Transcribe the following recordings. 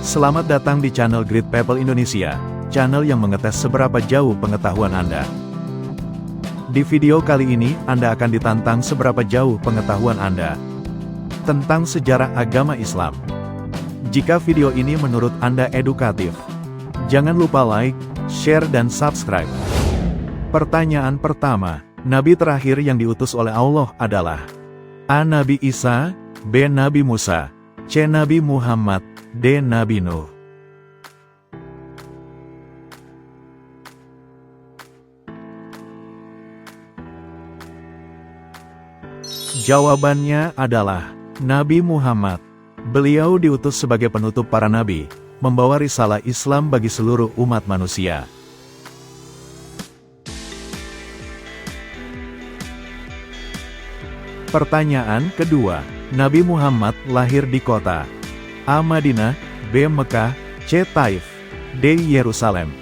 Selamat datang di channel Great People Indonesia, channel yang mengetes seberapa jauh pengetahuan Anda. Di video kali ini, Anda akan ditantang seberapa jauh pengetahuan Anda tentang sejarah agama Islam. Jika video ini menurut Anda edukatif, jangan lupa like, share dan subscribe. Pertanyaan pertama, Nabi terakhir yang diutus oleh Allah adalah A. Nabi Isa, B. Nabi Musa, C. Nabi Muhammad, D. Nabi Nuh. Jawabannya adalah Nabi Muhammad. Beliau diutus sebagai penutup para nabi, membawa risalah Islam bagi seluruh umat manusia. Pertanyaan kedua, Nabi Muhammad lahir di kota A. Madinah, B. Mekah, C. Taif, D. Yerusalem.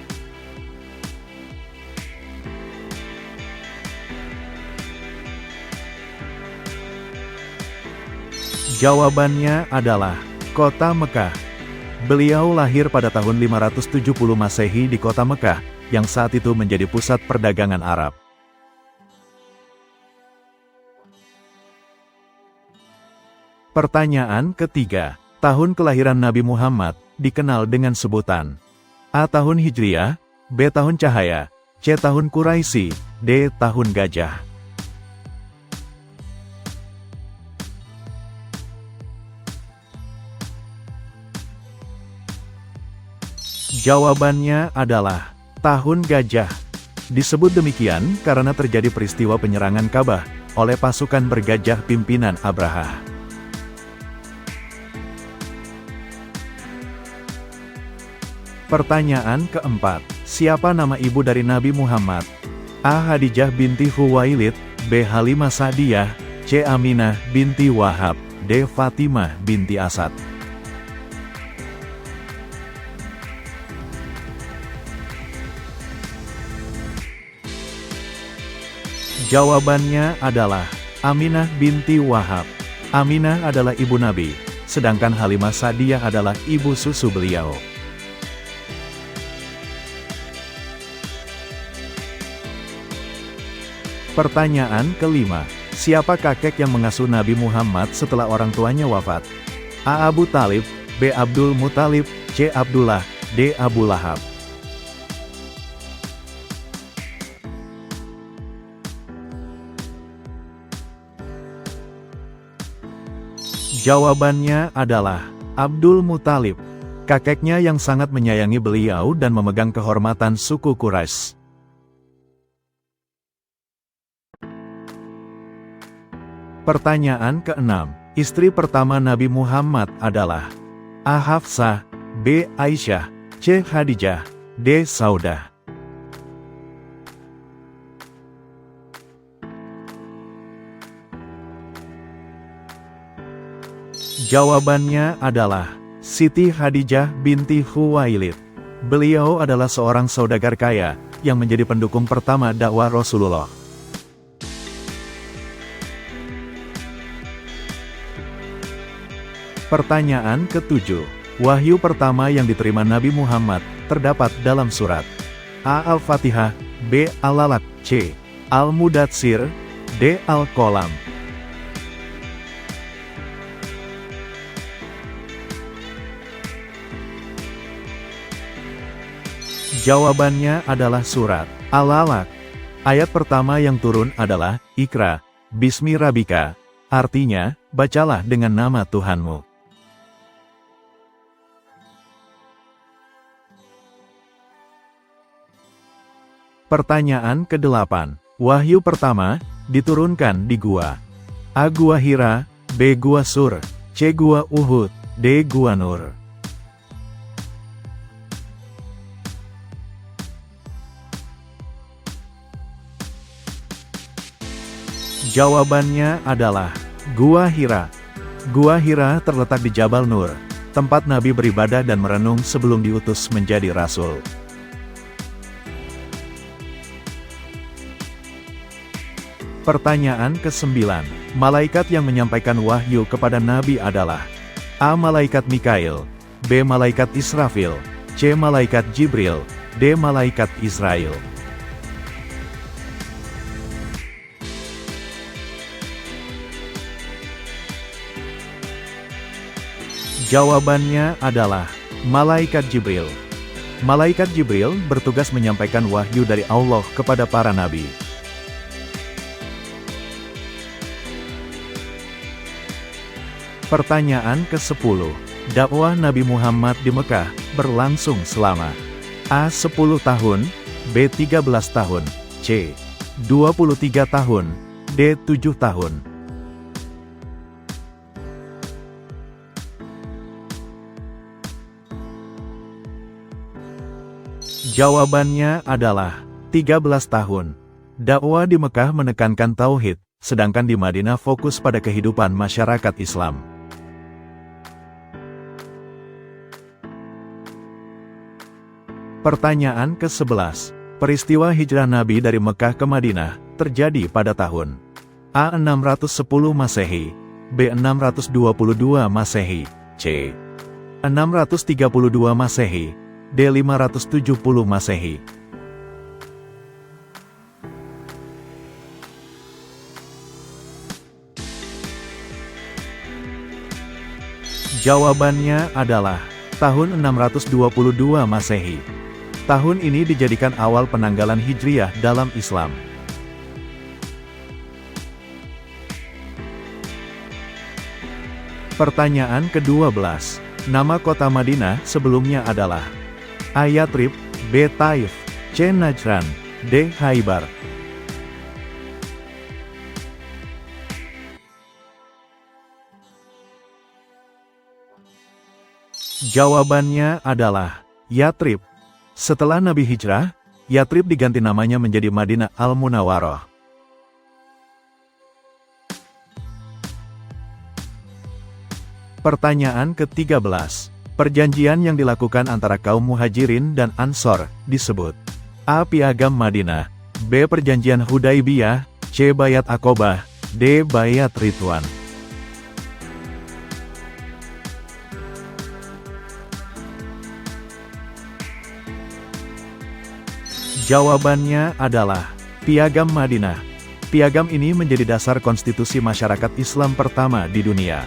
Jawabannya adalah kota Mekah. Beliau lahir pada tahun 570 Masehi di kota Mekah, yang saat itu menjadi pusat perdagangan Arab. Pertanyaan ketiga, tahun kelahiran Nabi Muhammad dikenal dengan sebutan A. Tahun Hijriah, B. Tahun Cahaya, C. Tahun Quraisy, D. Tahun Gajah. Jawabannya adalah Tahun Gajah. Disebut demikian karena terjadi peristiwa penyerangan Ka'bah oleh pasukan bergajah pimpinan Abraha. Pertanyaan keempat, siapa nama ibu dari Nabi Muhammad? A. Khadijah binti Khuwailid, B. Halimah Sa'diyah, C. Aminah binti Wahab, D. Fatimah binti Asad. Jawabannya adalah Aminah binti Wahab. Aminah adalah ibu Nabi, sedangkan Halimah Sa'diyah adalah ibu susu beliau. Pertanyaan kelima, siapa kakek yang mengasuh Nabi Muhammad setelah orang tuanya wafat? A. Abu Talib, B. Abdul Muthalib, C. Abdullah, D. Abu Lahab. Jawabannya adalah Abdul Muthalib. Kakeknya yang sangat menyayangi beliau dan memegang kehormatan suku Quraisy. Pertanyaan keenam, istri pertama Nabi Muhammad adalah A. Hafsah, B. Aisyah, C. Khadijah, D. Saudah. Jawabannya adalah Siti Khadijah binti Khuwailid. Beliau adalah seorang saudagar kaya yang menjadi pendukung pertama dakwah Rasulullah. Pertanyaan ketujuh, wahyu pertama yang diterima Nabi Muhammad terdapat dalam surat A. Al-Fatihah, B. Al-Alaq, C. Al-Mudatsir, D. Al-Qalam. Jawabannya adalah surat Al-Alaq. Ayat pertama yang turun adalah Iqra, Bismi Rabbika, artinya, bacalah dengan nama Tuhanmu. Pertanyaan ke-8, wahyu pertama diturunkan di Gua A. Gua Hira, B. Gua Sur, C. Gua Uhud, D. Gua Nur. Jawabannya adalah Gua Hira. Gua Hira terletak di Jabal Nur, tempat Nabi beribadah dan merenung sebelum diutus menjadi Rasul. Pertanyaan ke-9, malaikat yang menyampaikan wahyu kepada Nabi adalah A. Malaikat Mikail, B. Malaikat Israfil, C. Malaikat Jibril, D. Malaikat Israel. Jawabannya adalah Malaikat Jibril. Malaikat Jibril bertugas menyampaikan wahyu dari Allah kepada para nabi. Pertanyaan ke-10. Dakwah Nabi Muhammad di Mekah berlangsung selama A. 10 tahun, B. 13 tahun, C. 23 tahun, D. 7 tahun. Jawabannya adalah 13 tahun. Dakwah di Mekah menekankan tauhid, sedangkan di Madinah fokus pada kehidupan masyarakat Islam. Pertanyaan ke-11. Peristiwa hijrah Nabi dari Mekah ke Madinah terjadi pada tahun A. 610 Masehi, B. 622 Masehi, C. 632 Masehi, D. 570 Masehi. Jawabannya adalah tahun 622 Masehi. Tahun ini dijadikan awal penanggalan Hijriah dalam Islam. Pertanyaan ke-12. Nama kota Madinah sebelumnya adalah A. Yatrib, B. Taif, C. Najran, D. Khaybar. Jawabannya adalah Yatrib. Setelah Nabi hijrah, Yatrib diganti namanya menjadi Madinah Al-Munawwarah. Pertanyaan ke-13. Perjanjian yang dilakukan antara kaum Muhajirin dan Ansor disebut A. Piagam Madinah, B. Perjanjian Hudaibiyah, C. Bayat Aqobah, D. Bayat Ridwan. Jawabannya adalah Piagam Madinah. Piagam ini menjadi dasar konstitusi masyarakat Islam pertama di dunia.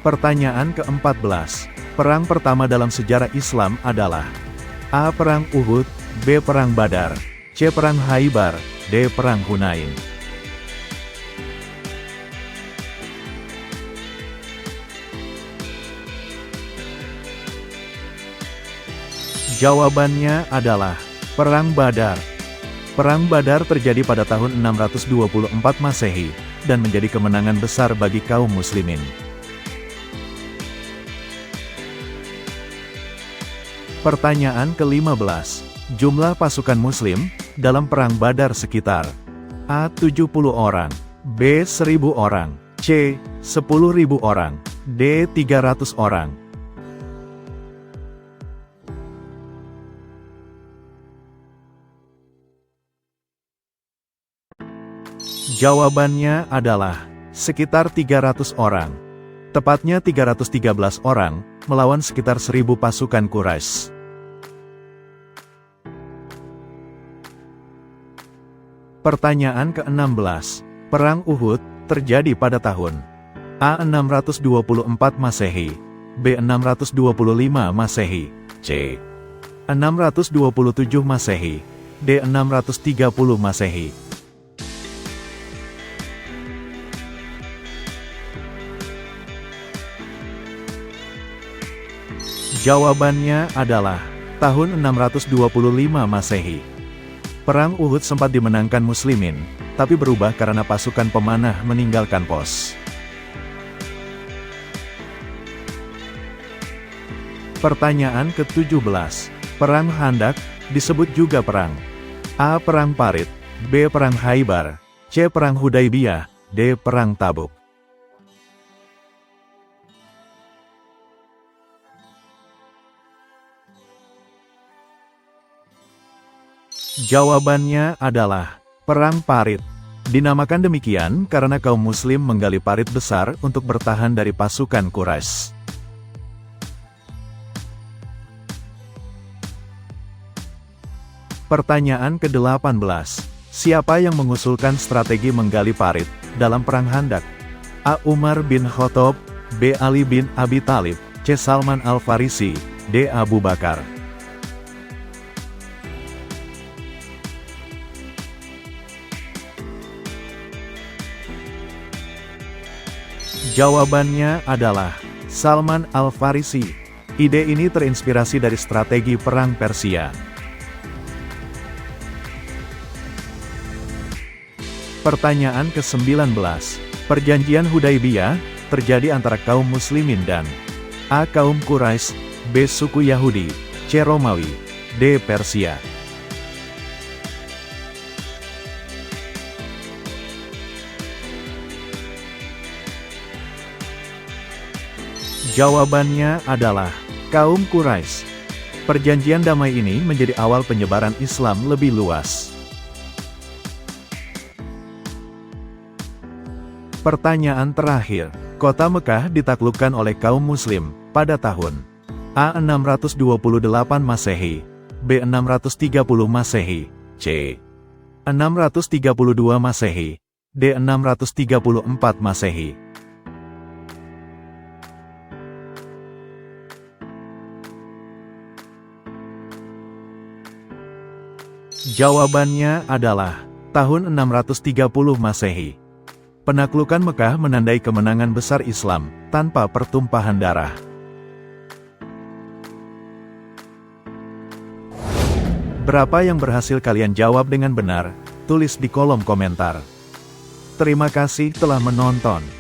Pertanyaan ke-14. Perang pertama dalam sejarah Islam adalah A. Perang Uhud, B. Perang Badar, C. Perang Khaybar, D. Perang Hunain. Jawabannya adalah Perang Badar. Perang Badar terjadi pada tahun 624 Masehi, dan menjadi kemenangan besar bagi kaum muslimin. Pertanyaan ke-15. Jumlah pasukan muslim dalam Perang Badar sekitar A. 70 orang, B. 1000 orang, C. 10.000 orang, D. 300 orang. Jawabannya adalah sekitar 300 orang. Tepatnya 313 orang, melawan sekitar 1000 pasukan Quraisy. Pertanyaan ke-16. Perang Uhud terjadi pada tahun A. 624 Masehi, B. 625 Masehi, C. 627 Masehi, D. 630 Masehi. Jawabannya adalah tahun 625 Masehi. Perang Uhud sempat dimenangkan muslimin, tapi berubah karena pasukan pemanah meninggalkan pos. Pertanyaan ke-17. Perang Khandaq disebut juga perang A. Perang Parit, B. Perang Khaybar, C. Perang Hudaibiyah, D. Perang Tabuk. Jawabannya adalah Perang Parit. Dinamakan demikian karena kaum muslim menggali parit besar untuk bertahan dari pasukan Quraisy. Pertanyaan ke-18. Siapa yang mengusulkan strategi menggali parit dalam Perang Khandaq? A. Umar bin Khattab, B. Ali bin Abi Thalib, C. Salman Al-Farisi, D. Abu Bakar. Jawabannya adalah Salman Al-Farisi. Ide ini terinspirasi dari strategi perang Persia. Pertanyaan ke-19. Perjanjian Hudaibiyah terjadi antara kaum muslimin dan A. Kaum Quraisy, B. Suku Yahudi, C. Romawi, D. Persia. Jawabannya adalah kaum Quraisy. Perjanjian damai ini menjadi awal penyebaran Islam lebih luas. Pertanyaan terakhir. Kota Mekah ditaklukkan oleh kaum muslim pada tahun A. 628 Masehi, B. 630 Masehi, C. 632 Masehi, D. 634 Masehi. Jawabannya adalah tahun 630 Masehi. Penaklukan Mekah menandai kemenangan besar Islam tanpa pertumpahan darah. Berapa yang berhasil kalian jawab dengan benar? Tulis di kolom komentar. Terima kasih telah menonton.